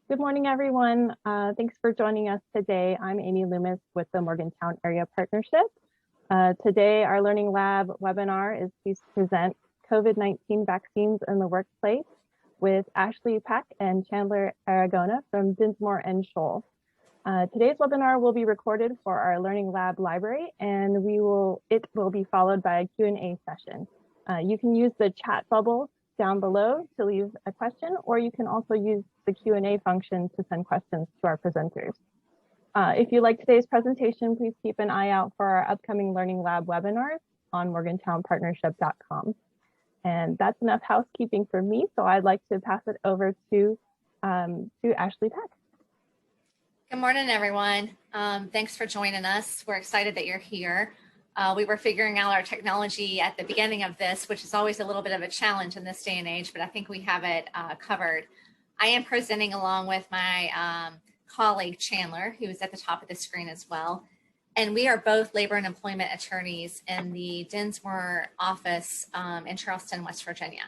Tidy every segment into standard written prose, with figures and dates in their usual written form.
Good morning, everyone. Thanks for joining us today. I'm Amy Loomis with the Morgantown Area Partnership. Today, our Learning Lab webinar is to present COVID-19 vaccines in the workplace with Ashley Pack and Chandler Aragona from Dinsmore and Shohl. Today's webinar will be recorded for our Learning Lab library, and it will be followed by a Q&A session. You can use the chat bubble down below to leave a question, or you can also use the Q&A function to send questions to our presenters. If you like today's presentation, please keep an eye out for our upcoming Learning Lab webinars on morgantownpartnership.com. And that's enough housekeeping for me, so I'd like to pass it over to Ashley Pack. Good morning, everyone. Thanks for joining us. We're excited that you're here. We were figuring out our technology at the beginning of this, which is always a little bit of a challenge in this day and age, but I think we have it covered. I am presenting along with my colleague, Chandler, who is at the top of the screen as well. And we are both labor and employment attorneys in the Dinsmore office in Charleston, West Virginia.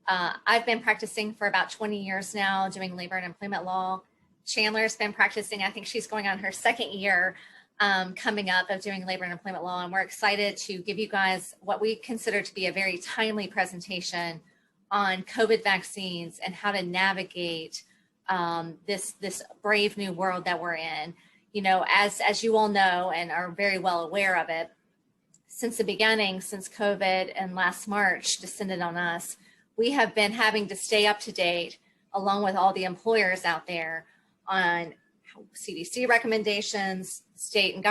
I've been practicing for about 20 years now doing labor and employment law. Chandler's been practicing, I think she's going on her second year coming up of doing labor and employment law, and we're excited to give you guys what we consider to be a very timely presentation on COVID vaccines and how to navigate this brave new world that we're in. You know, as you all know and are very well aware of it, since the beginning, since COVID and last March descended on us, we have been having to stay up to date along with all the employers out there on CDC recommendations, state and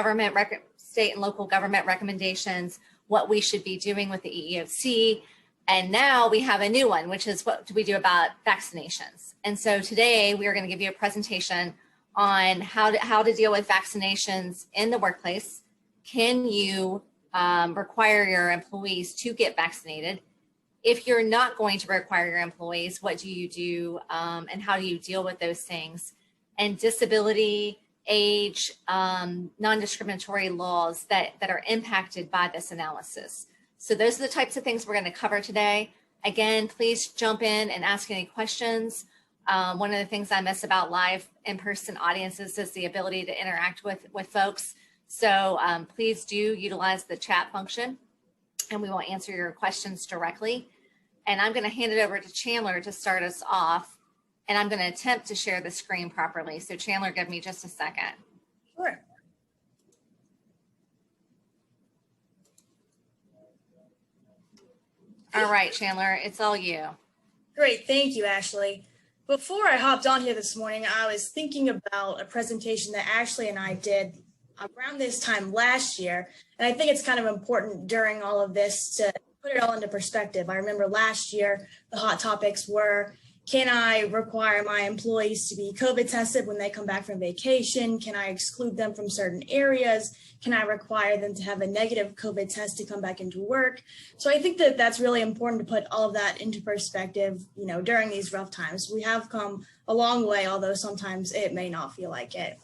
local government recommendations, what we should be doing with the EOC. And now we have a new one, which is what do we do about vaccinations? And so today we are going to give you a presentation on how to deal with vaccinations in the workplace. Can you require your employees to get vaccinated? If you're not going to require your employees, what do you do and how do you deal with those things? And disability, age, non-discriminatory laws that are impacted by this analysis. So those are the types of things we're going to cover today. Again, please jump in and ask any questions. One of the things I miss about live in-person audiences is the ability to interact with folks. So please do utilize the chat function and we will answer your questions directly. And I'm going to hand it over to Chandler to start us off. And I'm going to attempt to share the screen properly. So Chandler, give me just a second. Sure. All right, Chandler, it's all you. Great, thank you, Ashley. Before I hopped on here this morning, I was thinking about a presentation that Ashley and I did around this time last year. And I think it's kind of important during all of this to put it all into perspective. I remember last year, the hot topics were, can I require my employees to be COVID tested when they come back from vacation? Can I exclude them from certain areas? Can I require them to have a negative COVID test to come back into work? So I think that that's really important to put all of that into perspective, you know, during these rough times. We have come a long way, although sometimes it may not feel like it.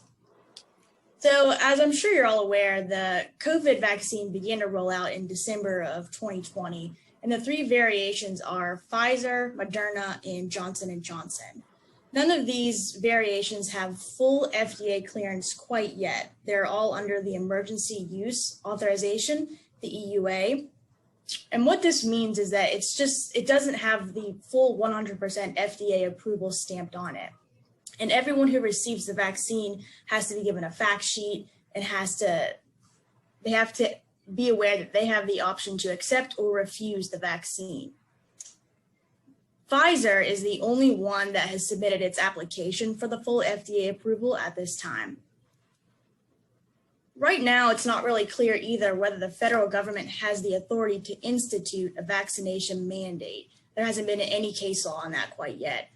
So as I'm sure you're all aware, the COVID vaccine began to roll out in December of 2020. And the three variations are Pfizer, Moderna, and Johnson & Johnson. None of these variations have full FDA clearance quite yet. They're all under the Emergency Use Authorization, the EUA. And what this means is that it doesn't have the full 100% FDA approval stamped on it. And everyone who receives the vaccine has to be given a fact sheet and they have to be aware that they have the option to accept or refuse the vaccine. Pfizer is the only one that has submitted its application for the full FDA approval at this time. Right now, it's not really clear either whether the federal government has the authority to institute a vaccination mandate. There hasn't been any case law on that quite yet.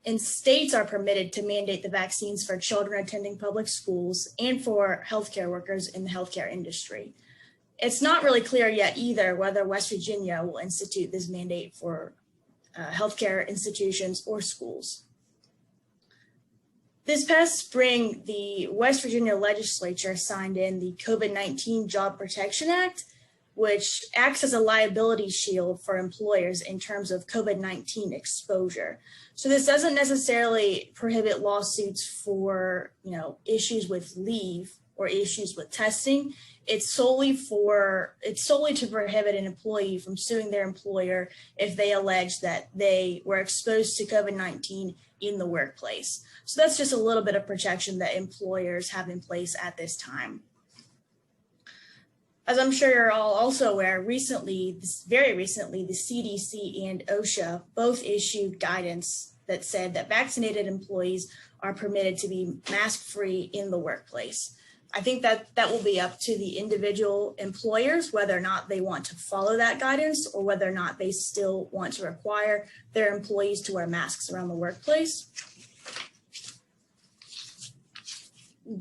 And states are permitted to mandate the vaccines for children attending public schools and for healthcare workers in the healthcare industry. It's not really clear yet either whether West Virginia will institute this mandate for healthcare institutions or schools. This past spring, the West Virginia legislature signed in the COVID-19 Job Protection Act, which acts as a liability shield for employers in terms of COVID-19 exposure. So this doesn't necessarily prohibit lawsuits for, issues with leave or issues with testing. It's solely to prohibit an employee from suing their employer if they allege that they were exposed to COVID-19 in the workplace. So that's just a little bit of protection that employers have in place at this time. As I'm sure you're all also aware, very recently, the CDC and OSHA both issued guidance that said that vaccinated employees are permitted to be mask-free in the workplace. I think that will be up to the individual employers, whether or not they want to follow that guidance or whether or not they still want to require their employees to wear masks around the workplace.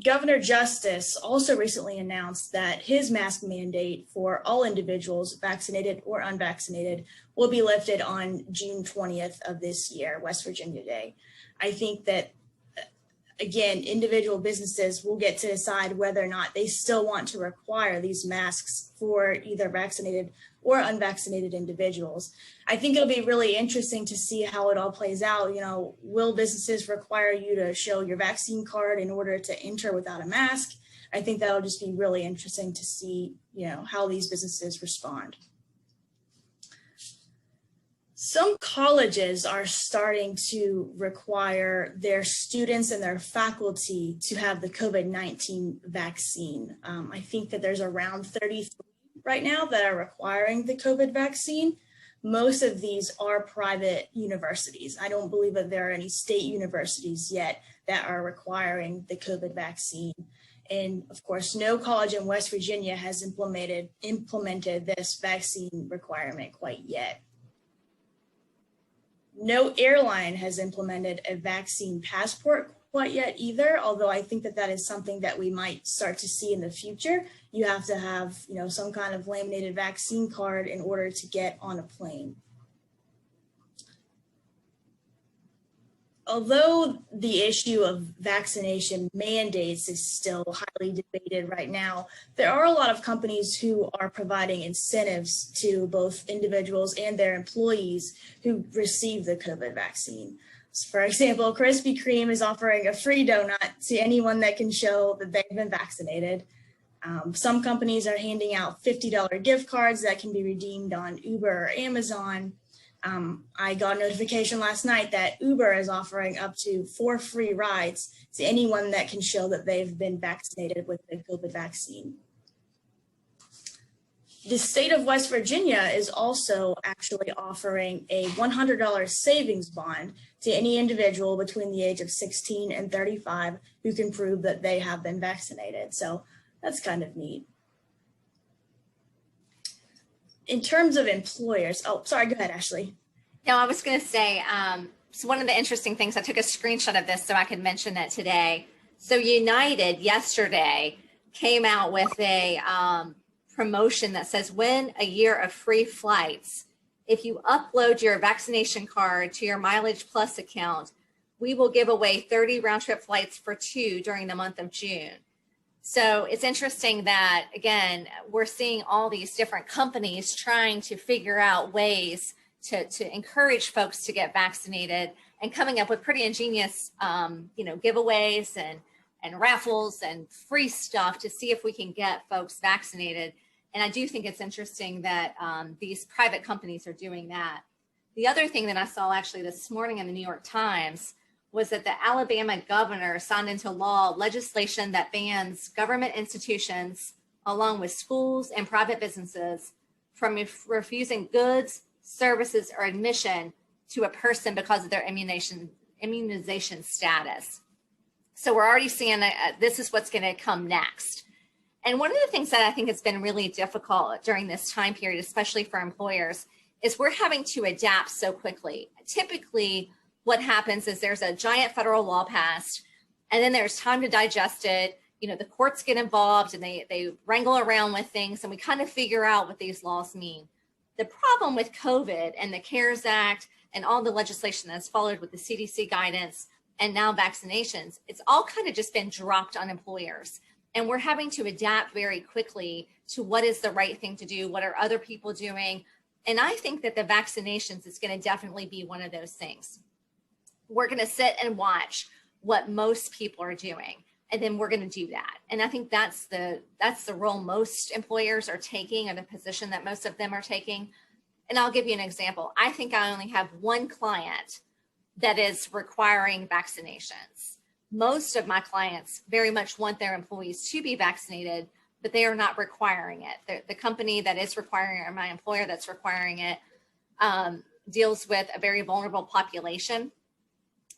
Governor Justice also recently announced that his mask mandate for all individuals, vaccinated or unvaccinated, will be lifted on June 20th of this year, West Virginia Day. I think that, again, individual businesses will get to decide whether or not they still want to require these masks for either vaccinated or unvaccinated individuals. I think it'll be really interesting to see how it all plays out. Will businesses require you to show your vaccine card in order to enter without a mask? I think that'll just be really interesting to see, how these businesses respond. Some colleges are starting to require their students and their faculty to have the COVID-19 vaccine. I think that there's around 33 right now that are requiring the COVID vaccine. Most of these are private universities. I don't believe that there are any state universities yet that are requiring the COVID vaccine. And of course, no college in West Virginia has implemented this vaccine requirement quite yet. No airline has implemented a vaccine passport quite yet either, although I think that is something that we might start to see in the future. You have to have, some kind of laminated vaccine card in order to get on a plane. Although the issue of vaccination mandates is still highly debated right now, there are a lot of companies who are providing incentives to both individuals and their employees who receive the COVID vaccine. So for example, Krispy Kreme is offering a free donut to anyone that can show that they've been vaccinated. Some companies are handing out $50 gift cards that can be redeemed on Uber or Amazon. I got a notification last night that Uber is offering up to 4 free rides to anyone that can show that they've been vaccinated with the COVID vaccine. The state of West Virginia is also actually offering a $100 savings bond to any individual between the age of 16 and 35 who can prove that they have been vaccinated. So that's kind of neat. In terms of employers, oh, sorry, go ahead, Ashley. No, I was going to say, so one of the interesting things, I took a screenshot of this so I could mention it today. So United yesterday came out with a promotion that says win a year of free flights. If you upload your vaccination card to your Mileage Plus account, we will give away 30 round trip flights for 2 during the month of June. So it's interesting that, again, we're seeing all these different companies trying to figure out ways to encourage folks to get vaccinated and coming up with pretty ingenious, giveaways and raffles and free stuff to see if we can get folks vaccinated. And I do think it's interesting that these private companies are doing that. The other thing that I saw actually this morning in the New York Times was that the Alabama governor signed into law legislation that bans government institutions, along with schools and private businesses, from refusing goods, services, or admission to a person because of their immunization status. So we're already seeing that this is what's going to come next. And one of the things that I think has been really difficult during this time period, especially for employers, is we're having to adapt so quickly. Typically, what happens is there's a giant federal law passed, and then there's time to digest it. The courts get involved and they wrangle around with things, and we kind of figure out what these laws mean. The problem with COVID and the CARES Act and all the legislation that's followed with the CDC guidance and now vaccinations, it's all kind of just been dropped on employers. And we're having to adapt very quickly to what is the right thing to do, what are other people doing. And I think that the vaccinations is going to definitely be one of those things. We're going to sit and watch what most people are doing, and then we're going to do that. And I think that's the role most employers are taking, or the position that most of them are taking. And I'll give you an example. I think I only have one client that is requiring vaccinations. Most of my clients very much want their employees to be vaccinated, but they are not requiring it. The company that is requiring it, or my employer that's requiring it, deals with a very vulnerable population.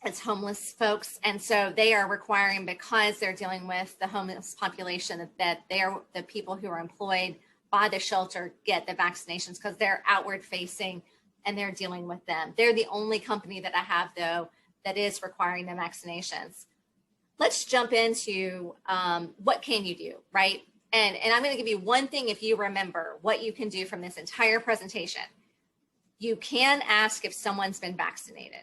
It's homeless folks. And so they are requiring, because they're dealing with the homeless population, that they're the people who are employed by the shelter get the vaccinations, because they're outward facing and they're dealing with them. They're the only company that I have, though, that is requiring the vaccinations. Let's jump into what can you do, right? And I'm going to give you one thing, if you remember what you can do from this entire presentation. You can ask if someone's been vaccinated.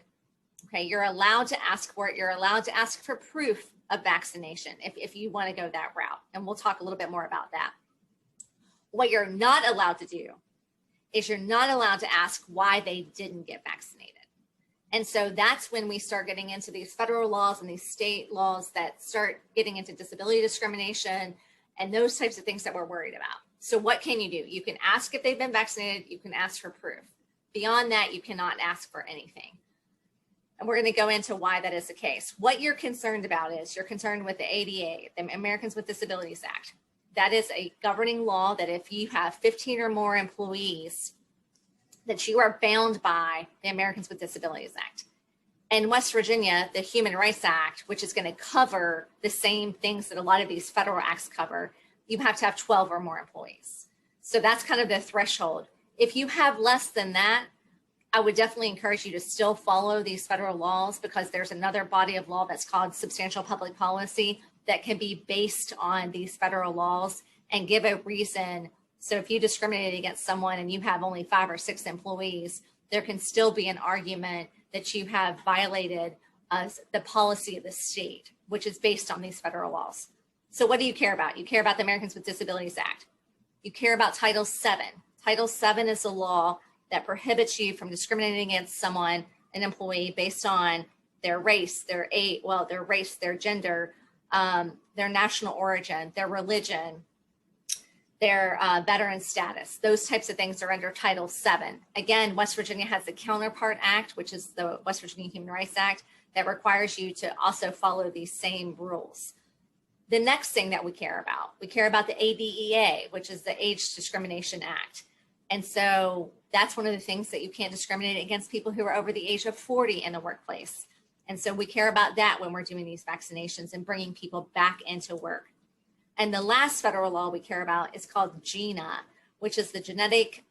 Okay, you're allowed to ask for it. You're allowed to ask for proof of vaccination if you want to go that route. And we'll talk a little bit more about that. What you're not allowed to do is you're not allowed to ask why they didn't get vaccinated. And so that's when we start getting into these federal laws and these state laws that start getting into disability discrimination and those types of things that we're worried about. So what can you do? You can ask if they've been vaccinated. You can ask for proof. Beyond that, you cannot ask for anything. And we're going to go into why that is the case. What you're concerned about is you're concerned with the ADA, the Americans with Disabilities Act. That is a governing law that if you have 15 or more employees, that you are bound by the Americans with Disabilities Act. In West Virginia, the Human Rights Act, which is going to cover the same things that a lot of these federal acts cover, you have to have 12 or more employees. So that's kind of the threshold. If you have less than that, I would definitely encourage you to still follow these federal laws, because there's another body of law that's called substantial public policy that can be based on these federal laws and give a reason. So if you discriminate against someone and you have only 5 or 6 employees, there can still be an argument that you have violated the policy of the state, which is based on these federal laws. So what do you care about? You care about the Americans with Disabilities Act. You care about Title VII. Title VII is a law that prohibits you from discriminating against someone, an employee, based on their race, their age, their gender, their national origin, their religion, their veteran status. Those types of things are under Title VII. Again, West Virginia has the Counterpart Act, which is the West Virginia Human Rights Act, that requires you to also follow these same rules. The next thing that we care about the ADEA, which is the Age Discrimination Act. And so that's one of the things that you can't discriminate against people who are over the age of 40 in the workplace. And so we care about that when we're doing these vaccinations and bringing people back into work. And the last federal law we care about is called GINA, which is the Genetic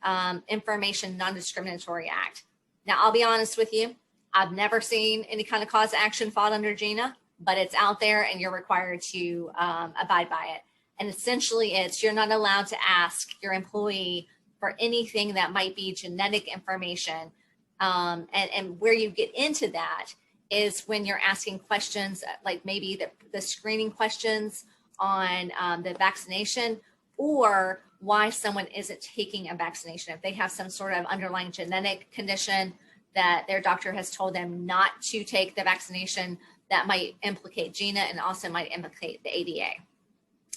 Information Non-Discriminatory Act. Now, I'll be honest with you, I've never seen any kind of cause of action filed under GINA, but it's out there and you're required to abide by it. And essentially it's, you're not allowed to ask your employee for anything that might be genetic information. And where you get into that is when you're asking questions like maybe the screening questions on the vaccination, or why someone isn't taking a vaccination. If they have some sort of underlying genetic condition that their doctor has told them not to take the vaccination, that might implicate GINA and also might implicate the ADA.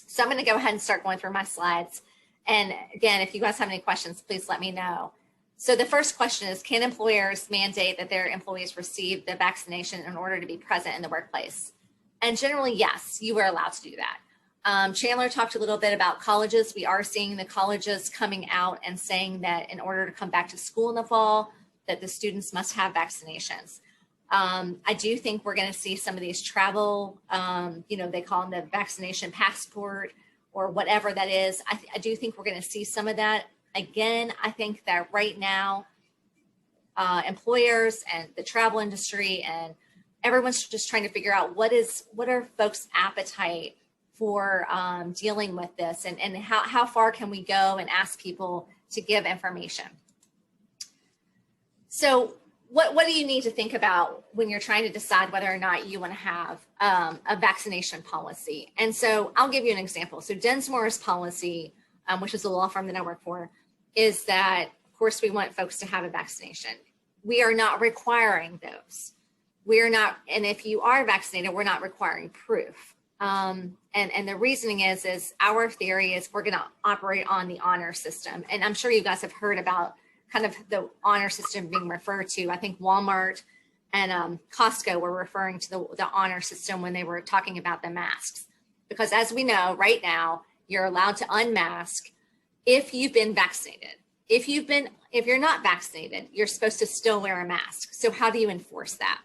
So I'm going to go ahead and start going through my slides. And again, if you guys have any questions, please let me know. So the first question is, can employers mandate that their employees receive the vaccination in order to be present in the workplace? And generally, yes, you are allowed to do that. Chandler talked a little bit about colleges. We are seeing the colleges coming out and saying that in order to come back to school in the fall, that the students must have vaccinations. I do think we're going to see some of these travel, they call them the vaccination passport or whatever that is. I do think we're going to see some of that. Again, I think that right now, employers and the travel industry and everyone's just trying to figure out what are folks' appetite for dealing with this, and how far can we go and ask people to give information. So what do you need to think about when you're trying to decide whether or not you want to have a vaccination policy? And so I'll give you an example. So Dinsmore's policy, which is a law firm that I work for, is that, of course, we want folks to have a vaccination. We are not requiring those. We are not, and if you are vaccinated, we're not requiring proof. And the reasoning is our theory is we're going to operate on the honor system. And I'm sure you guys have heard about kind of the honor system being referred to. I think Walmart and Costco were referring to the honor system when they were talking about the masks. Because as we know, right now, you're allowed to unmask if you've been vaccinated. If you're not vaccinated, you're supposed to still wear a mask. So how do you enforce that?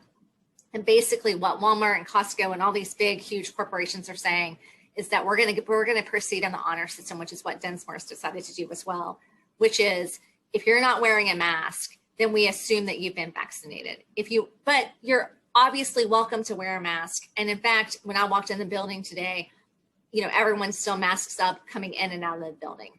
And basically what Walmart and Costco and all these big, huge corporations are saying is that we're going to proceed on the honor system, which is what Dinsmore's decided to do as well, which is if you're not wearing a mask, then we assume that you've been vaccinated. But you're obviously welcome to wear a mask. And in fact, when I walked in the building today, everyone still masks up coming in and out of the building.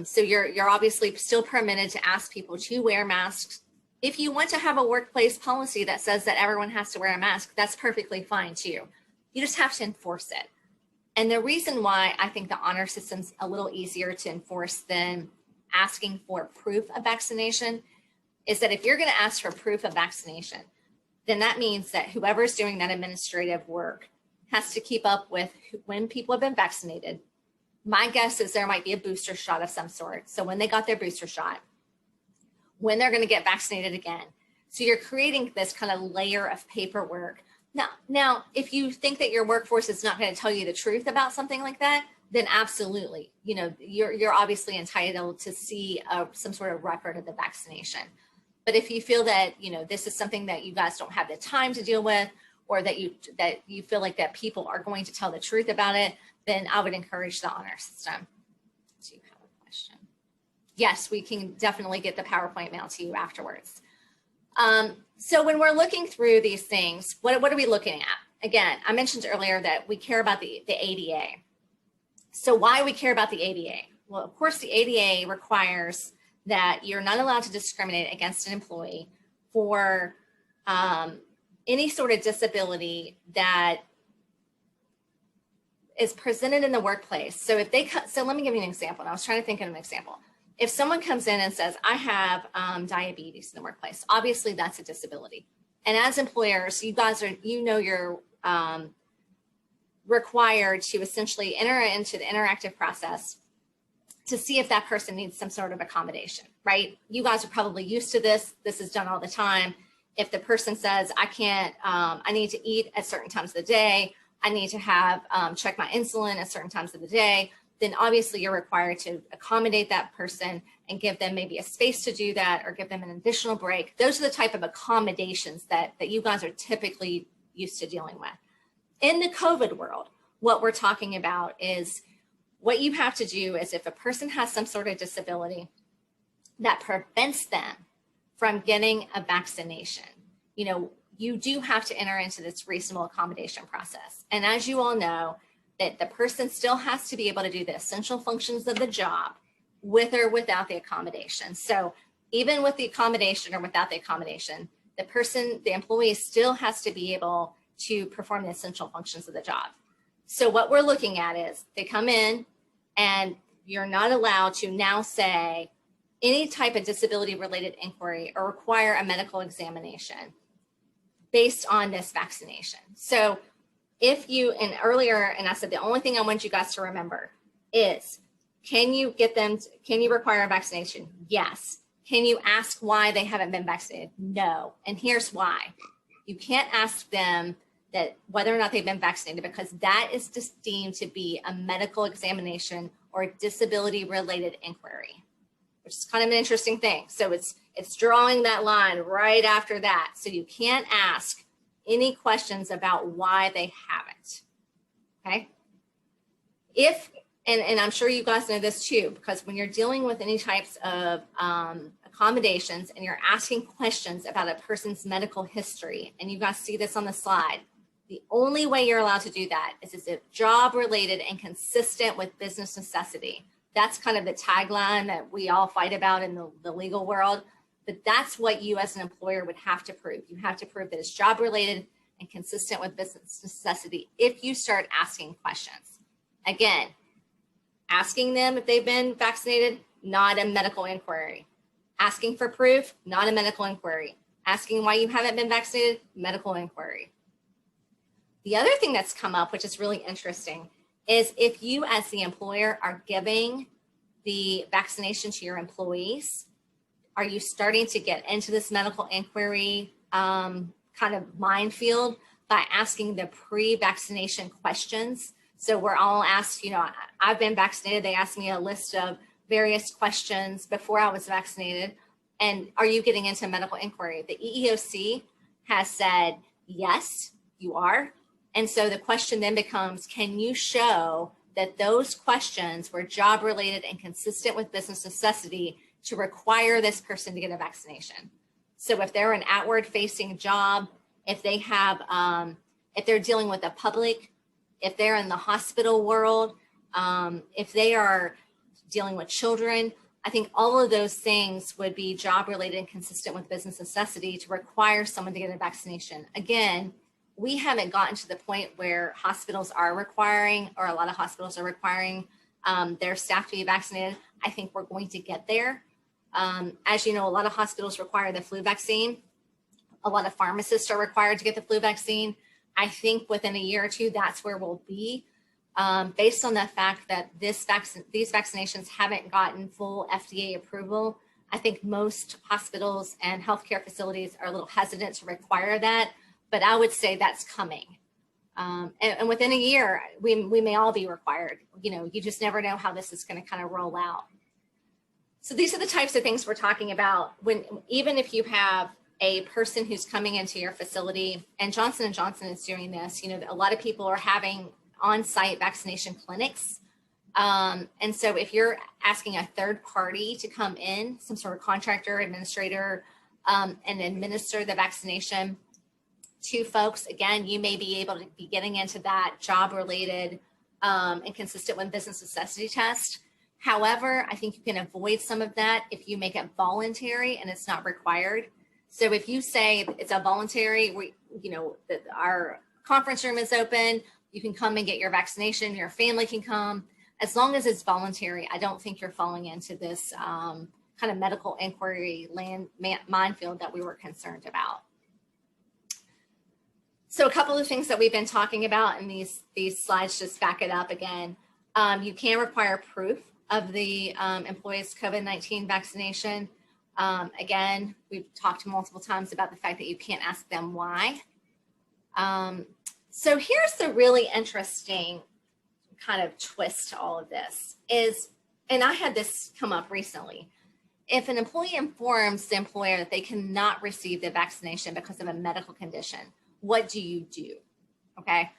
So you're obviously still permitted to ask people to wear masks. If you want to have a workplace policy that says that everyone has to wear a mask, that's perfectly fine too. You just have to enforce it. And the reason why I think the honor system's a little easier to enforce than asking for proof of vaccination is that if you're going to ask for proof of vaccination, then that means that whoever's doing that administrative work has to keep up with when people have been vaccinated. My guess is there might be a booster shot of some sort. So when they got their booster shot, when they're going to get vaccinated again. So you're creating this kind of layer of paperwork. Now, if you think that your workforce is not going to tell you the truth about something like that, then absolutely, you're obviously entitled to see some sort of record of the vaccination. But if you feel that, this is something that you guys don't have the time to deal with, or that you feel like that people are going to tell the truth about it, then I would encourage the honor system. Do you have a question? Yes, we can definitely get the PowerPoint mailed to you afterwards. So when we're looking through these things, what are we looking at? Again, I mentioned earlier that we care about the ADA. So why we care about the ADA? Well, of course, the ADA requires that you're not allowed to discriminate against an employee for any sort of disability that is presented in the workplace. So let me give you an example. And I was trying to think of an example. If someone comes in and says, I have diabetes in the workplace, obviously that's a disability. And as employers, you're required to essentially enter into the interactive process to see if that person needs some sort of accommodation, right? You guys are probably used to this. This is done all the time. If the person says, I need to eat at certain times of the day, I need to have check my insulin at certain times of the day, then obviously you're required to accommodate that person and give them maybe a space to do that or give them an additional break. Those are the type of accommodations that you guys are typically used to dealing with. In the COVID world, what we're talking about is what you have to do is if a person has some sort of disability that prevents them from getting a vaccination, you do have to enter into this reasonable accommodation process. And as you all know, that the person still has to be able to do the essential functions of the job with or without the accommodation. So even with the accommodation or without the accommodation, the employee still has to be able to perform the essential functions of the job. So what we're looking at is they come in and you're not allowed to now say any type of disability related inquiry or require a medical examination based on this vaccination. So if you, and earlier, and I said, the only thing I want you guys to remember is, can you require a vaccination? Yes. Can you ask why they haven't been vaccinated? No. And here's why. You can't ask them that whether or not they've been vaccinated, because that is just deemed to be a medical examination or a disability related inquiry, which is kind of an interesting thing. So it's drawing that line right after that. So you can't ask any questions about why they haven't, okay? And I'm sure you guys know this too, because when you're dealing with any types of accommodations and you're asking questions about a person's medical history, and you guys see this on the slide, the only way you're allowed to do that is if job related and consistent with business necessity. That's kind of the tagline that we all fight about in the legal world. but that's what you as an employer would have to prove. You have to prove that it's job related and consistent with business necessity if you start asking questions. Again, asking them if they've been vaccinated, not a medical inquiry. Asking for proof, not a medical inquiry. Asking why you haven't been vaccinated, medical inquiry. The other thing that's come up, which is really interesting, is if you as the employer are giving the vaccination to your employees, are you starting to get into this medical inquiry kind of minefield by asking the pre-vaccination questions? So we're all asked, you know, I've been vaccinated. They asked me a list of various questions before I was vaccinated. And are you getting into medical inquiry? The EEOC has said, yes, you are. And so the question then becomes, can you show that those questions were job related and consistent with business necessity to require this person to get a vaccination? So if they're an outward facing job, if they have, if they're dealing with the public, if they're in the hospital world, if they are dealing with children, I think all of those things would be job related and consistent with business necessity to require someone to get a vaccination. Again, we haven't gotten to the point where hospitals are requiring, or a lot of hospitals are requiring their staff to be vaccinated. I think we're going to get there. As you know, a lot of hospitals require the flu vaccine. A lot of pharmacists are required to get the flu vaccine. I think within a year or two, that's where we'll be, based on the fact that these vaccinations haven't gotten full FDA approval. I think most hospitals and healthcare facilities are a little hesitant to require that, but I would say that's coming. And within a year, we may all be required. You know, you just never know how this is going to kind of roll out. So these are the types of things we're talking about when, even if you have a person who's coming into your facility, and Johnson & Johnson is doing this, you know, a lot of people are having on-site vaccination clinics. And so if you're asking a third party to come in, some sort of contractor, administrator, and administer the vaccination to folks, again, you may be able to be getting into that job-related and consistent with business necessity test. However, I think you can avoid some of that if you make it voluntary and it's not required. So if you say it's a voluntary, you know, that our conference room is open, you can come and get your vaccination, your family can come. As long as it's voluntary, I don't think you're falling into this kind of medical inquiry minefield that we were concerned about. So a couple of things that we've been talking about, and these slides just back it up again. You can require proof of the employee's COVID-19 vaccination. Again, we've talked multiple times about the fact that you can't ask them why. So here's the really interesting kind of twist to all of this is, and I had this come up recently, if an employee informs the employer that they cannot receive the vaccination because of a medical condition, what do you do? Okay.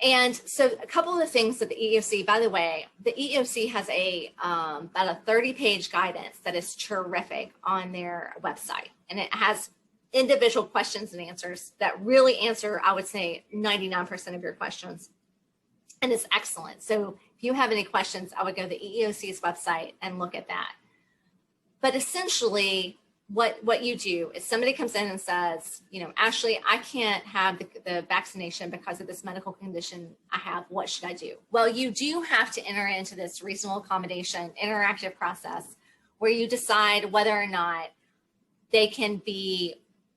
And so a couple of the things that the EOC, by the way, the EOC has about a 30-page guidance that is terrific on their website. And it has individual questions and answers that really answer, I would say, 99% of your questions. And it's excellent. So if you have any questions, I would go to the EEOC's website and look at that. But essentially, what you do is somebody comes in and says, you know, Ashley, I can't have the vaccination because of this medical condition I have. What should I do? Well, you do have to enter into this reasonable accommodation interactive process where you decide whether or not they can be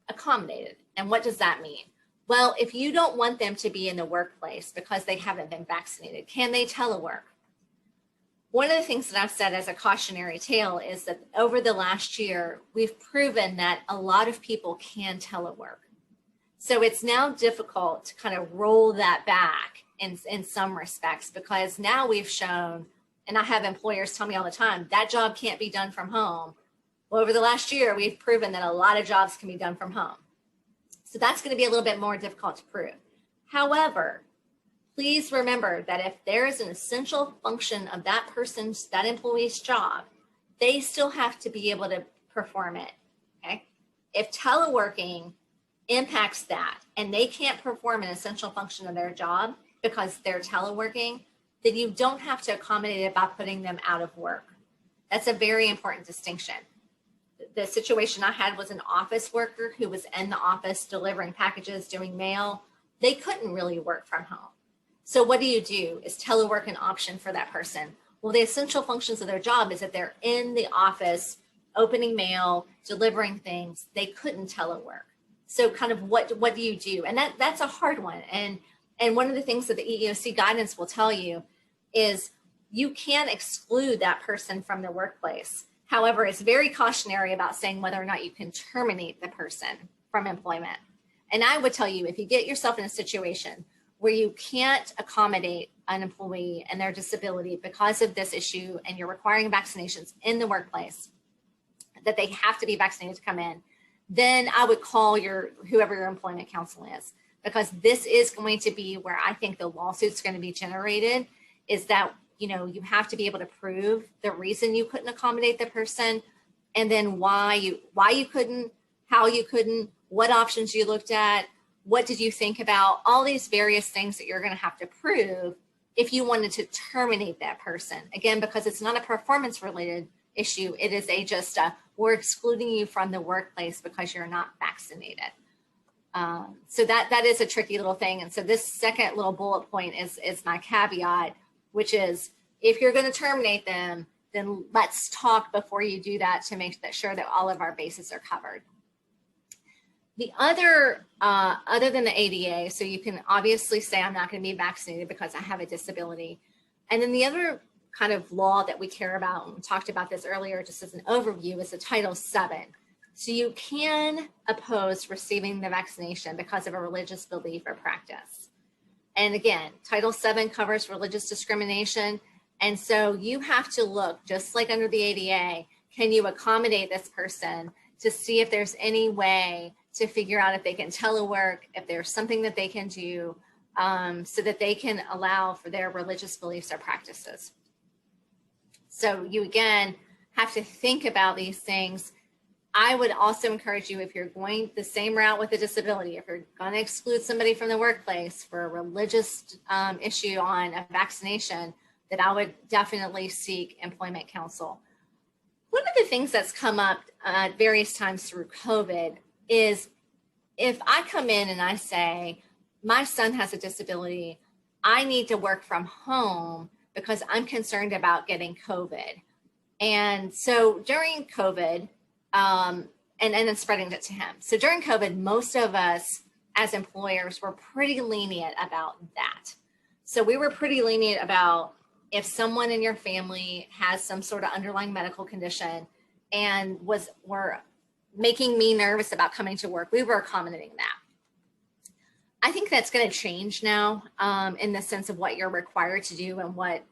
accommodated. And what does that mean? Well, if you don't want them to be in the workplace because they haven't been vaccinated, can they telework? One of the things that I've said as a cautionary tale is that over the last year, we've proven that a lot of people can telework. So it's now difficult to kind of roll that back in some respects, because now we've shown, and I have employers tell me all the time, that job can't be done from home. Well, over the last year, we've proven that a lot of jobs can be done from home. So that's going to be a little bit more difficult to prove. However, please remember that if there is an essential function of that employee's job, they still have to be able to perform it, okay? If teleworking impacts that and they can't perform an essential function of their job because they're teleworking, then you don't have to accommodate it by putting them out of work. That's a very important distinction. The situation I had was an office worker who was in the office delivering packages, doing mail. They couldn't really work from home. So what do? Is telework an option for that person? Well, the essential functions of their job is that they're in the office, opening mail, delivering things. They couldn't telework. So kind of what do you do? And that's a hard one. And one of the things that the EEOC guidance will tell you is you can exclude that person from the workplace. However, it's very cautionary about saying whether or not you can terminate the person from employment. And I would tell you, if you get yourself in a situation where you can't accommodate an employee and their disability because of this issue, and you're requiring vaccinations in the workplace, that they have to be vaccinated to come in, then I would call whoever your employment counsel is, because this is going to be where I think the lawsuit's going to be generated, is that, you have to be able to prove the reason you couldn't accommodate the person, and then why you couldn't, how you couldn't, what options you looked at, what did you think about, all these various things that you're going to have to prove if you wanted to terminate that person. Again, because it's not a performance related issue, it is we're excluding you from the workplace because you're not vaccinated. So that is a tricky little thing. And so this second little bullet point is my caveat, which is, if you're going to terminate them, then let's talk before you do that to make sure that all of our bases are covered. The other than the ADA, so you can obviously say I'm not going to be vaccinated because I have a disability. And then the other kind of law that we care about, and we talked about this earlier just as an overview, is the Title VII. So you can oppose receiving the vaccination because of a religious belief or practice. And again, Title VII covers religious discrimination. And so you have to look, just like under the ADA, can you accommodate this person to see if there's any way to figure out if they can telework, if there's something that they can do so that they can allow for their religious beliefs or practices. So you, again, have to think about these things. I would also encourage you, if you're going the same route with a disability, if you're going to exclude somebody from the workplace for a religious issue on a vaccination, that I would definitely seek employment counsel. One of the things that's come up at various times through COVID is, if I come in and I say, my son has a disability, I need to work from home because I'm concerned about getting COVID. And so during COVID, and then spreading it to him. So during COVID, most of us as employers were pretty lenient about that. So we were pretty lenient about, if someone in your family has some sort of underlying medical condition and were making me nervous about coming to work, we were accommodating that. I think that's going to change now in the sense of what you're required to do and what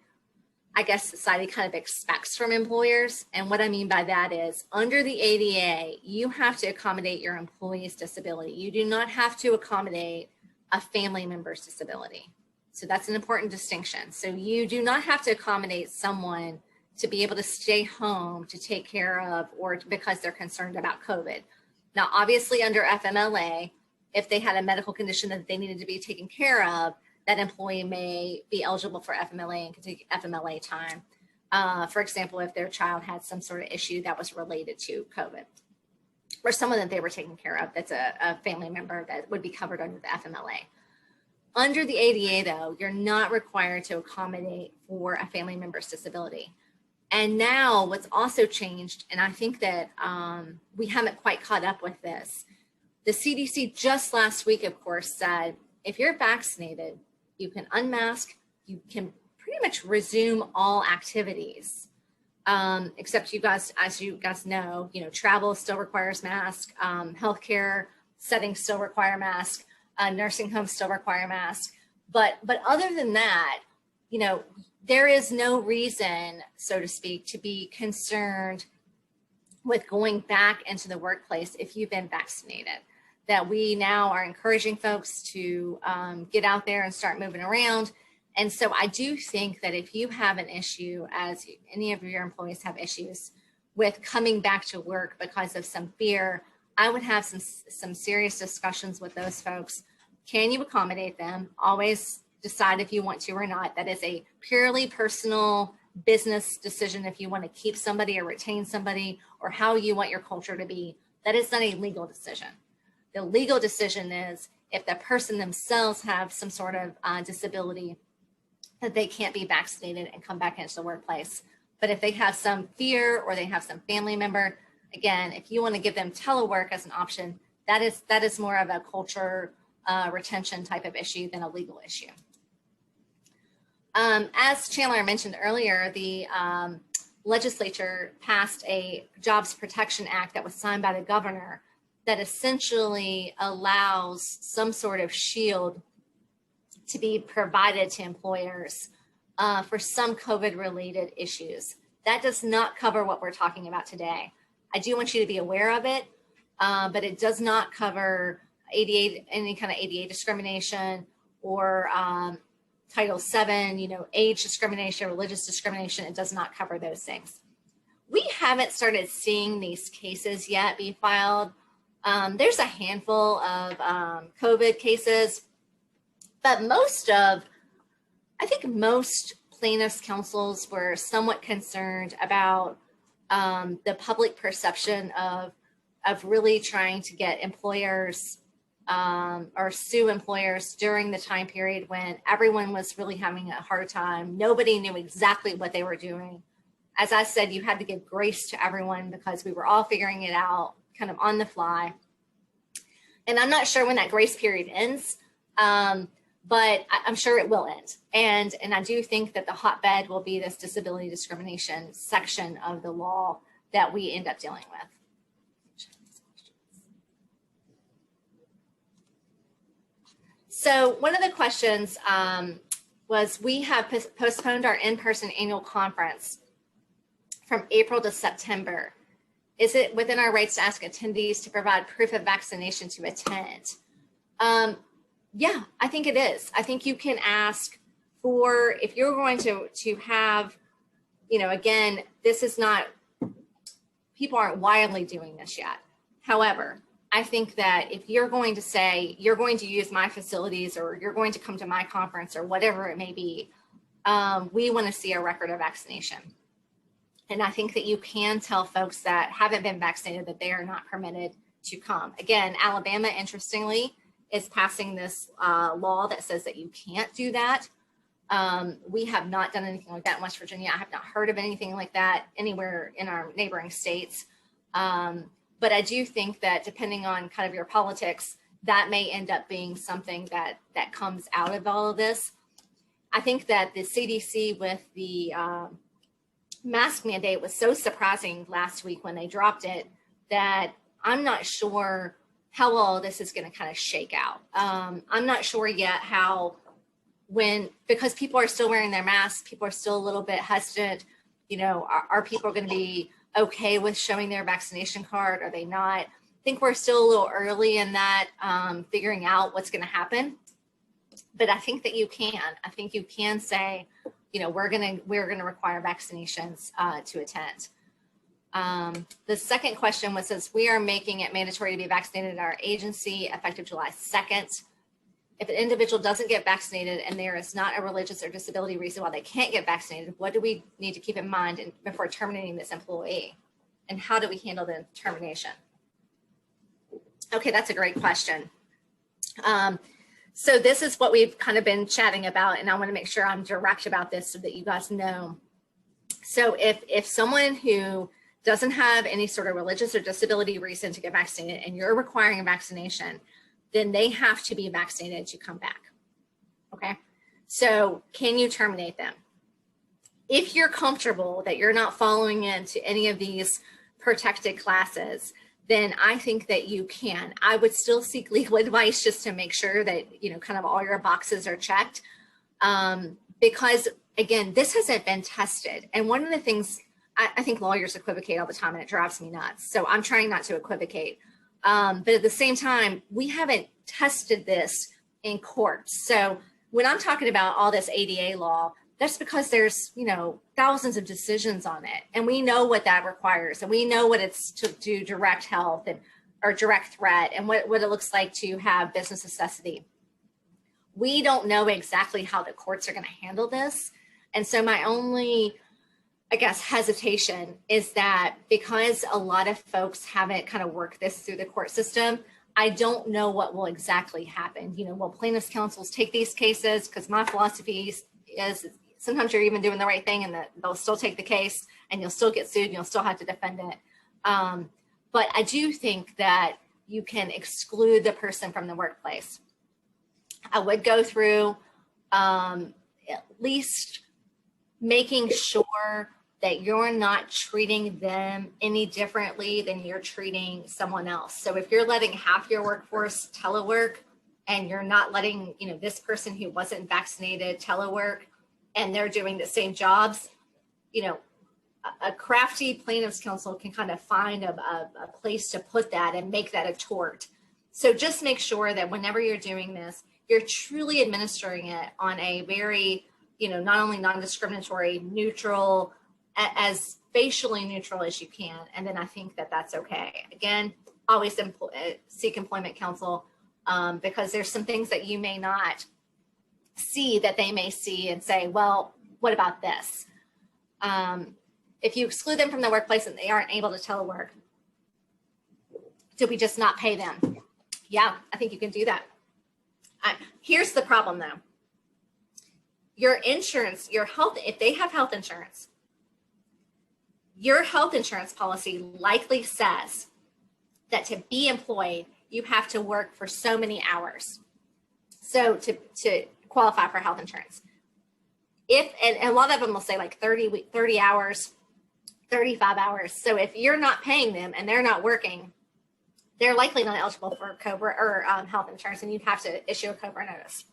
I guess society kind of expects from employers. And what I mean by that is, under the ADA, you have to accommodate your employee's disability. You do not have to accommodate a family member's disability. So that's an important distinction. So you do not have to accommodate someone to be able to stay home to take care of, or because they're concerned about COVID. Now, obviously under FMLA, if they had a medical condition that they needed to be taken care of, that employee may be eligible for FMLA and can take FMLA time. For example, if their child had some sort of issue that was related to COVID, or someone that they were taking care of that's a family member that would be covered under the FMLA. Under the ADA, though, you're not required to accommodate for a family member's disability. And now what's also changed, and I think that we haven't quite caught up with this, the CDC just last week, of course, said, if you're vaccinated, you can unmask, you can pretty much resume all activities, except you guys, as you guys know, travel still requires mask, healthcare settings still require mask, nursing homes still require masks. But other than that, there is no reason, so to speak, to be concerned with going back into the workplace if you've been vaccinated. That we now are encouraging folks to get out there and start moving around. And so I do think that if you have an issue, as any of your employees have issues with coming back to work because of some fear, I would have some serious discussions with those folks. Can you accommodate them? Always decide if you want to or not. That is a purely personal business decision if you want to keep somebody or retain somebody, or how you want your culture to be. That is not a legal decision. The legal decision is if the person themselves have some sort of disability, that they can't be vaccinated and come back into the workplace. But if they have some fear or they have some family member, again, if you want to give them telework as an option, that is more of a culture retention type of issue than a legal issue. As Chandler mentioned earlier, the legislature passed a Jobs Protection Act that was signed by the governor that essentially allows some sort of shield to be provided to employers for some COVID-related issues. That does not cover what we're talking about today. I do want you to be aware of it, but it does not cover ADA, any kind of ADA discrimination, or Title VII, age discrimination, religious discrimination. It does not cover those things. We haven't started seeing these cases yet be filed. There's a handful of COVID cases, but I think most plaintiffs' counsels were somewhat concerned about the public perception of really trying to get employers or sue employers during the time period when everyone was really having a hard time. Nobody knew exactly what they were doing. As I said, you had to give grace to everyone because we were all figuring it out kind of on the fly. And I'm not sure when that grace period ends, but I'm sure it will end. And I do think that the hotbed will be this disability discrimination section of the law that we end up dealing with. So one of the questions was, we have postponed our in-person annual conference from April to September. Is it within our rights to ask attendees to provide proof of vaccination to attend? Yeah, I think it is. I think you can ask for, if you're going to have, again, this is not, people aren't widely doing this yet. However, I think that if you're going to say, you're going to use my facilities, or you're going to come to my conference, or whatever it may be, we want to see a record of vaccination. And I think that you can tell folks that haven't been vaccinated that they are not permitted to come. Again, Alabama, interestingly, is passing this law that says that you can't do that. We have not done anything like that in West Virginia. I have not heard of anything like that anywhere in our neighboring states. But I do think that depending on kind of your politics, that may end up being something that comes out of all of this. I think that the CDC with the mask mandate was so surprising last week when they dropped it, that I'm not sure how all this is going to kind of shake out. I'm not sure yet how, because people are still wearing their masks, people are still a little bit hesitant. Are people going to be okay with showing their vaccination card? Are they not? I think we're still a little early in that, figuring out what's going to happen. But I think that you can. I think you can say, we're going to require vaccinations to attend. The second question was, says, we are making it mandatory to be vaccinated at our agency effective July 2nd. If an individual doesn't get vaccinated and there is not a religious or disability reason why they can't get vaccinated, what do we need to keep in mind before terminating this employee? And how do we handle the termination? Okay, that's a great question. So this is what we've kind of been chatting about, and I want to make sure I'm direct about this so that you guys know. So if someone who doesn't have any sort of religious or disability reason to get vaccinated and you're requiring a vaccination, then they have to be vaccinated to come back. Okay, so can you terminate them? If you're comfortable that you're not following into any of these protected classes, then I think that you can. I would still seek legal advice just to make sure that, kind of all your boxes are checked. Because again, this hasn't been tested. And one of the things, I think lawyers equivocate all the time and it drives me nuts. So I'm trying not to equivocate. But at the same time, we haven't tested this in courts. So when I'm talking about all this ADA law, that's because there's, thousands of decisions on it. And we know what that requires. And we know what it's to do direct health or direct threat, and what it looks like to have business necessity. We don't know exactly how the courts are going to handle this. And so my only I guess, hesitation is that because a lot of folks haven't kind of worked this through the court system, I don't know what will exactly happen. You know, will plaintiffs' counsels take these cases? Because my philosophy is sometimes you're even doing the right thing and that they'll still take the case and you'll still get sued and you'll still have to defend it. But I do think that you can exclude the person from the workplace. I would go through at least making sure that you're not treating them any differently than you're treating someone else. So if you're letting half your workforce telework and you're not letting, you know, this person who wasn't vaccinated telework and they're doing the same jobs, you know, a crafty plaintiff's counsel can kind of find a place to put that and make that a tort. So just make sure that whenever you're doing this, you're truly administering it on a very, you know, not only non-discriminatory, neutral, as facially neutral as you can. And then I think that that's okay. Again, always seek employment counsel because there's some things that you may not see that they may see and say, well, what about this? If you exclude them from the workplace and they aren't able to telework, do we just not pay them? Yeah, I think you can do that. Here's the problem though. Your insurance, your health, if they have health insurance, your health insurance policy likely says that to be employed, you have to work for so many hours. So to qualify for health insurance. And a lot of them will say like 30 hours, 35 hours. So if you're not paying them and they're not working, they're likely not eligible for COBRA or health insurance, and you'd have to issue a COBRA notice.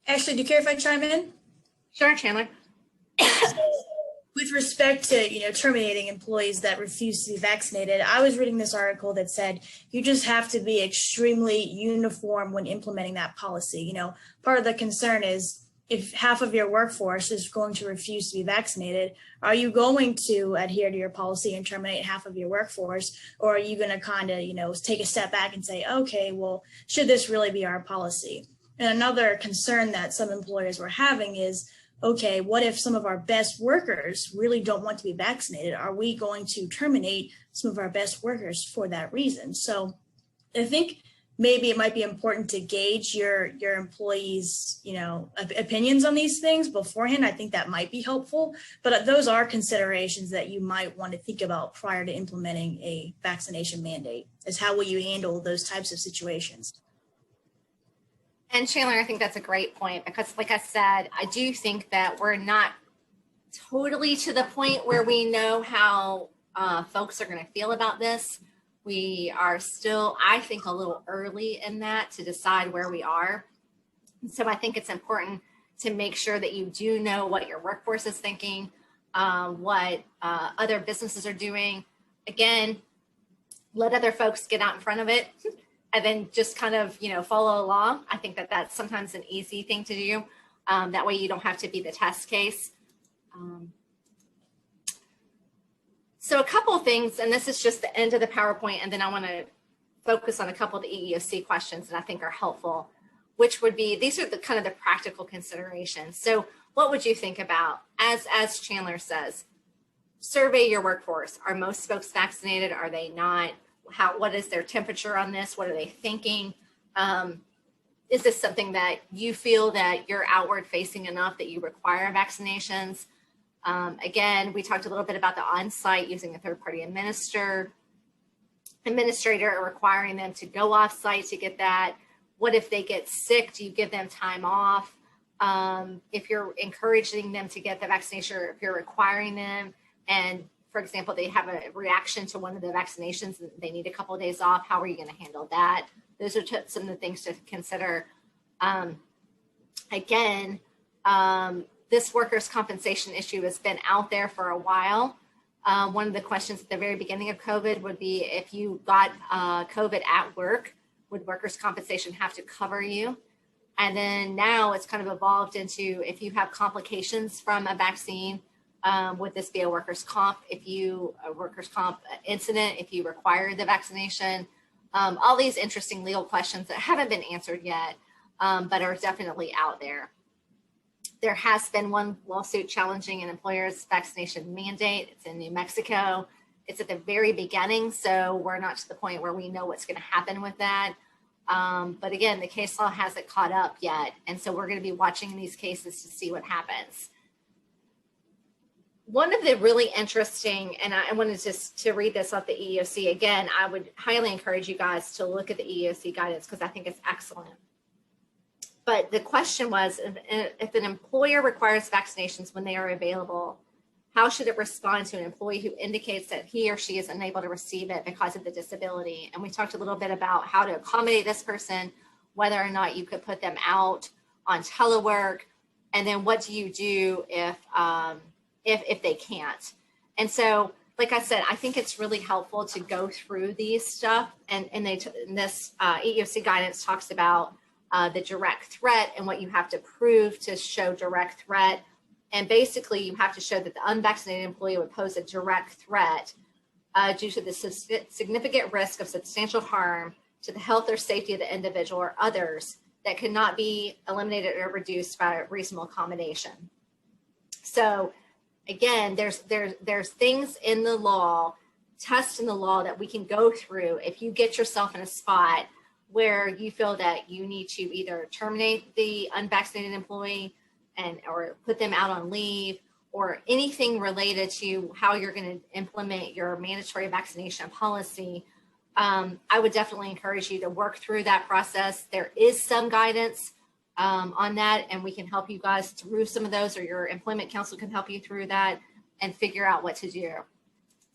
Ashley, do you care if I chime in? Sure, Chandler. With respect to, you know, terminating employees that refuse to be vaccinated, I was reading this article that said you just have to be extremely uniform when implementing that policy. You know, part of the concern is if half of your workforce is going to refuse to be vaccinated, are you going to adhere to your policy and terminate half of your workforce? Or are you going to kind of, you know, take a step back and say, okay, well, should this really be our policy? And another concern that some employers were having is, okay, what if some of our best workers really don't want to be vaccinated? Are we going to terminate some of our best workers for that reason? So I think maybe it might be important to gauge your employees, you know, opinions on these things beforehand. I think that might be helpful, but those are considerations that you might want to think about prior to implementing a vaccination mandate, is how will you handle those types of situations? And Chandler, I think that's a great point because like I said, I do think that we're not totally to the point where we know how folks are going to feel about this. We are still, I think, a little early in that to decide where we are. So I think it's important to make sure that you do know what your workforce is thinking, what other businesses are doing. Again, let other folks get out in front of it. And then just kind of, you know, follow along. I think that that's sometimes an easy thing to do. That way you don't have to be the test case. So a couple of things, and this is just the end of the PowerPoint, and then I want to focus on a couple of the EEOC questions that I think are helpful, which would be, these are the kind of the practical considerations. So what would you think about, as Chandler says, survey your workforce. Are most folks vaccinated? Are they not? What is their temperature on this? What are they thinking? Is this something that you feel that you're outward facing enough that you require vaccinations? Again, we talked a little bit about the on-site using a third-party administrator or requiring them to go off-site to get that. What if they get sick? Do you give them time off? If you're encouraging them to get the vaccination, or if you're requiring them, and for example, they have a reaction to one of the vaccinations and they need a couple of days off, how are you going to handle that? Those are some of the things to consider. Again, this workers' compensation issue has been out there for a while. One of the questions at the very beginning of COVID would be, if you got COVID at work, would workers' compensation have to cover you? And then now it's kind of evolved into, if you have complications from a vaccine, would this be a workers' comp? A workers' comp incident, if you require the vaccination? All these interesting legal questions that haven't been answered yet, but are definitely out there. There has been one lawsuit challenging an employer's vaccination mandate. It's in New Mexico. It's at the very beginning, so we're not to the point where we know what's going to happen with that. But again, the case law hasn't caught up yet, and so we're going to be watching these cases to see what happens. One of the really interesting, and I wanted just to read this off the EOC again, I would highly encourage you guys to look at the EOC guidance because I think it's excellent. But the question was, if an employer requires vaccinations when they are available, how should it respond to an employee who indicates that he or she is unable to receive it because of the disability? And we talked a little bit about how to accommodate this person, whether or not you could put them out on telework, and then what do you do if they can't? And so, like I said, I think it's really helpful to go through these stuff. And this EOC guidance talks about the direct threat and what you have to prove to show direct threat. And basically, you have to show that the unvaccinated employee would pose a direct threat due to the significant risk of substantial harm to the health or safety of the individual or others that could not be eliminated or reduced by reasonable accommodation. So again, there's things in the law, tests in the law that we can go through if you get yourself in a spot where you feel that you need to either terminate the unvaccinated employee or put them out on leave, or anything related to how you're going to implement your mandatory vaccination policy. I would definitely encourage you to work through that process. There is some guidance on that, and we can help you guys through some of those, or your employment counsel can help you through that and figure out what to do.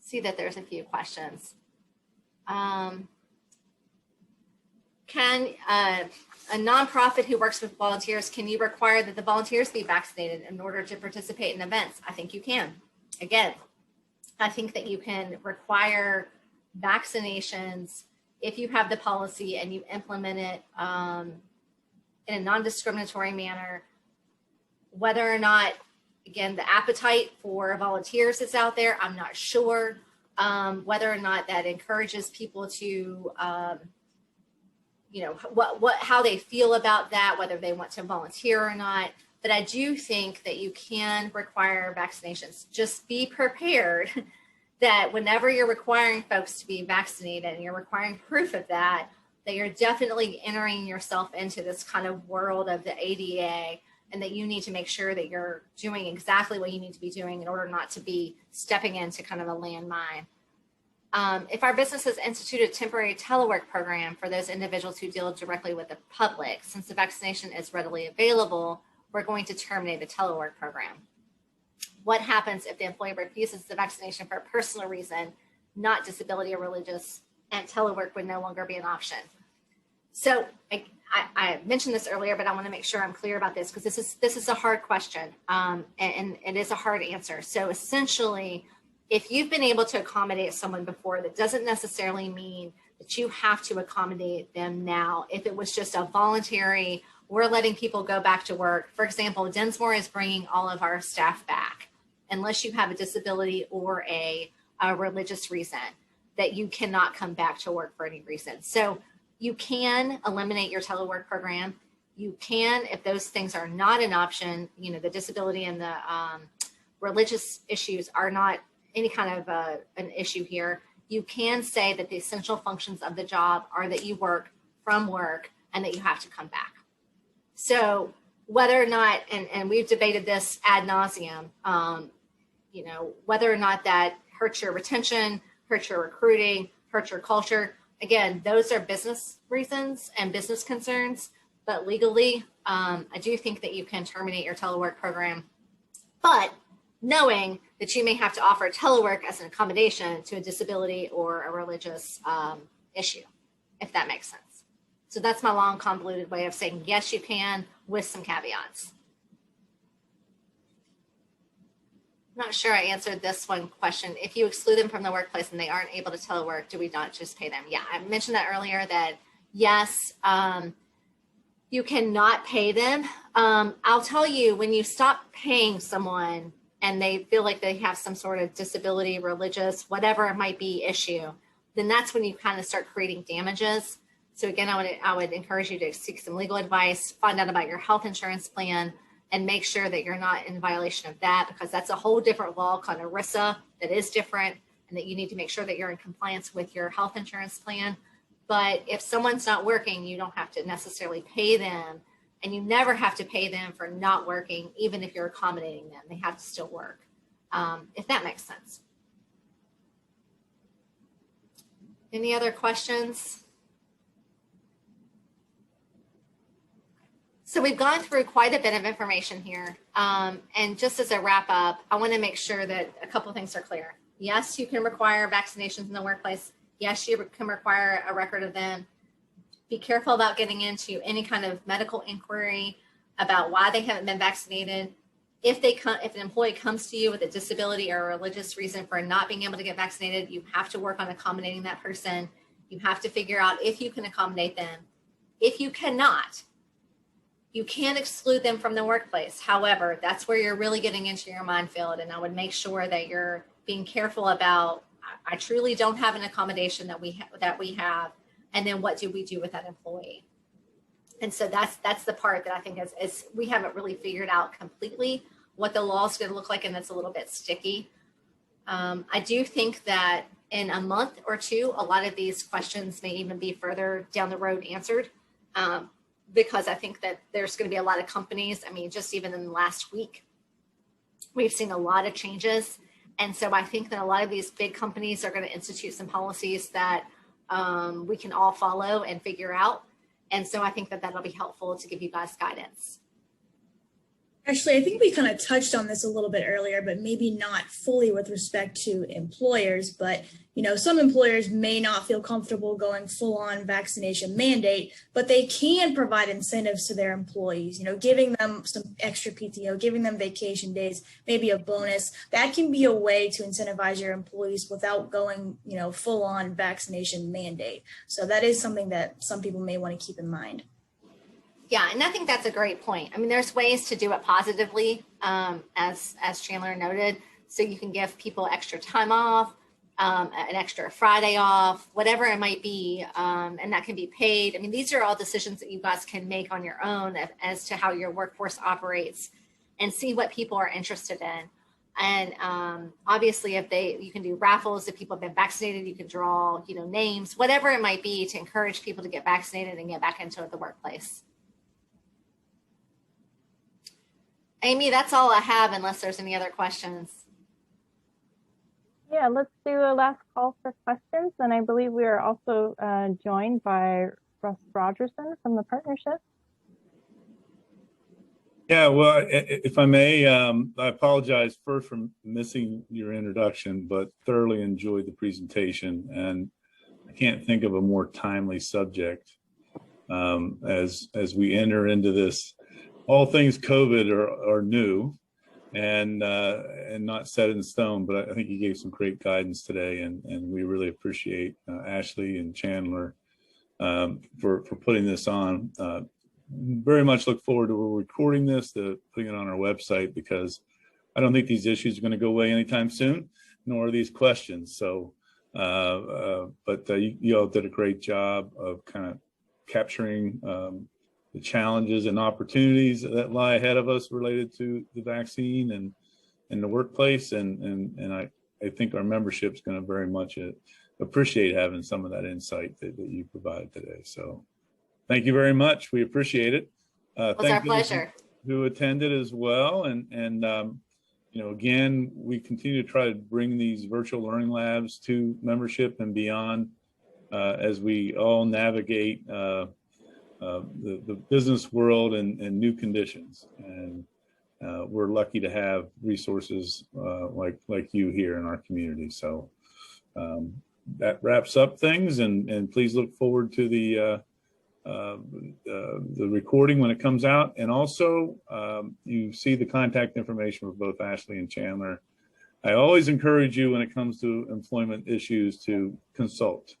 See that there's a few questions. Can a nonprofit who works with volunteers, can you require that the volunteers be vaccinated in order to participate in events? I think you can. Again, I think that you can require vaccinations if you have the policy and you implement it in a non-discriminatory manner. Whether or not, again, the appetite for volunteers is out there, I'm not sure. Whether or not that encourages people to how they feel about that, whether they want to volunteer or not. But I do think that you can require vaccinations. Just be prepared that whenever you're requiring folks to be vaccinated and you're requiring proof of that, that you're definitely entering yourself into this kind of world of the ADA, and that you need to make sure that you're doing exactly what you need to be doing in order not to be stepping into kind of a landmine. If our business has instituted a temporary telework program for those individuals who deal directly with the public, since the vaccination is readily available, we're going to terminate the telework program. What happens if the employer refuses the vaccination for a personal reason, not disability or religious, and telework would no longer be an option? So I mentioned this earlier, but I want to make sure I'm clear about this because this is a hard question, and it is a hard answer. So essentially, if you've been able to accommodate someone before, that doesn't necessarily mean that you have to accommodate them now. If it was just a voluntary, we're letting people go back to work. For example, Dinsmore is bringing all of our staff back, unless you have a disability or a religious reason that you cannot come back to work for any reason. So you can eliminate your telework program. You can, if those things are not an option, the disability and the religious issues are not any kind of an issue here, you can say that the essential functions of the job are that you work from work and that you have to come back. So whether or not, and we've debated this ad nauseum, whether or not that hurts your retention, hurts your recruiting, hurts your culture, again, those are business reasons and business concerns, but legally, I do think that you can terminate your telework program, but knowing that you may have to offer telework as an accommodation to a disability or a religious issue, if that makes sense. So that's my long, convoluted way of saying, yes, you can, with some caveats. I'm not sure I answered this one question. If you exclude them from the workplace and they aren't able to telework, do we not just pay them? Yeah, I mentioned that earlier, that yes, you cannot pay them. I'll tell you, when you stop paying someone and they feel like they have some sort of disability, religious, whatever it might be issue, then that's when you kind of start creating damages. So again, I would encourage you to seek some legal advice, find out about your health insurance plan, and make sure that you're not in violation of that, because that's a whole different law called ERISA that is different, and that you need to make sure that you're in compliance with your health insurance plan. But if someone's not working, you don't have to necessarily pay them, and you never have to pay them for not working, even if you're accommodating them. They have to still work, if that makes sense. Any other questions? So we've gone through quite a bit of information here. And just as a wrap up, I want to make sure that a couple of things are clear. Yes, you can require vaccinations in the workplace. Yes, you can require a record of them. Be careful about getting into any kind of medical inquiry about why they haven't been vaccinated. If an employee comes to you with a disability or a religious reason for not being able to get vaccinated, you have to work on accommodating that person. You have to figure out if you can accommodate them. If you cannot, you can exclude them from the workplace. However, that's where you're really getting into your minefield, and I would make sure that you're being careful about, I truly don't have an accommodation that we have, and then what do we do with that employee? And so that's the part that I think is we haven't really figured out completely what the law is going to look like, and that's a little bit sticky. I do think that in a month or two, a lot of these questions may even be further down the road answered. Because I think that there's going to be a lot of companies. I mean, just even in the last week, we've seen a lot of changes. And so I think that a lot of these big companies are going to institute some policies that we can all follow and figure out. And so I think that that'll be helpful to give you guys guidance. Actually, I think we kind of touched on this a little bit earlier, but maybe not fully with respect to employers. But, some employers may not feel comfortable going full on vaccination mandate, but they can provide incentives to their employees, giving them some extra PTO, giving them vacation days, maybe a bonus. That can be a way to incentivize your employees without going, full on vaccination mandate. So that is something that some people may want to keep in mind. Yeah, and I think that's a great point. I mean, there's ways to do it positively, as Chandler noted. So you can give people extra time off, an extra Friday off, whatever it might be, and that can be paid. I mean, these are all decisions that you guys can make on your own as to how your workforce operates, and see what people are interested in. And obviously, you can do raffles. If people have been vaccinated, you can draw, names, whatever it might be, to encourage people to get vaccinated and get back into the workplace. Amy, that's all I have, unless there's any other questions. Yeah, let's do a last call for questions. And I believe we are also joined by Russ Rogerson from the partnership. Yeah, well, if I may, I apologize first for missing your introduction, but thoroughly enjoyed the presentation. And I can't think of a more timely subject as we enter into this. All things COVID are new and not set in stone, but I think you gave some great guidance today, and we really appreciate Ashley and Chandler for putting this on. Very much look forward to recording this, to putting it on our website, because I don't think these issues are going to go away anytime soon, nor are these questions. So, but you all did a great job of kind of capturing the challenges and opportunities that lie ahead of us related to the vaccine and in the workplace. And I think our membership is going to very much appreciate having some of that insight that you provided today. So thank you very much. We appreciate it. It's our pleasure. Who attended as well. And again, we continue to try to bring these virtual learning labs to membership and beyond as we all navigate the business world and new conditions. And we're lucky to have resources like you here in our community. So that wraps up things, and please look forward to the recording when it comes out. And also you see the contact information for both Ashley and Chandler. I always encourage you when it comes to employment issues to consult.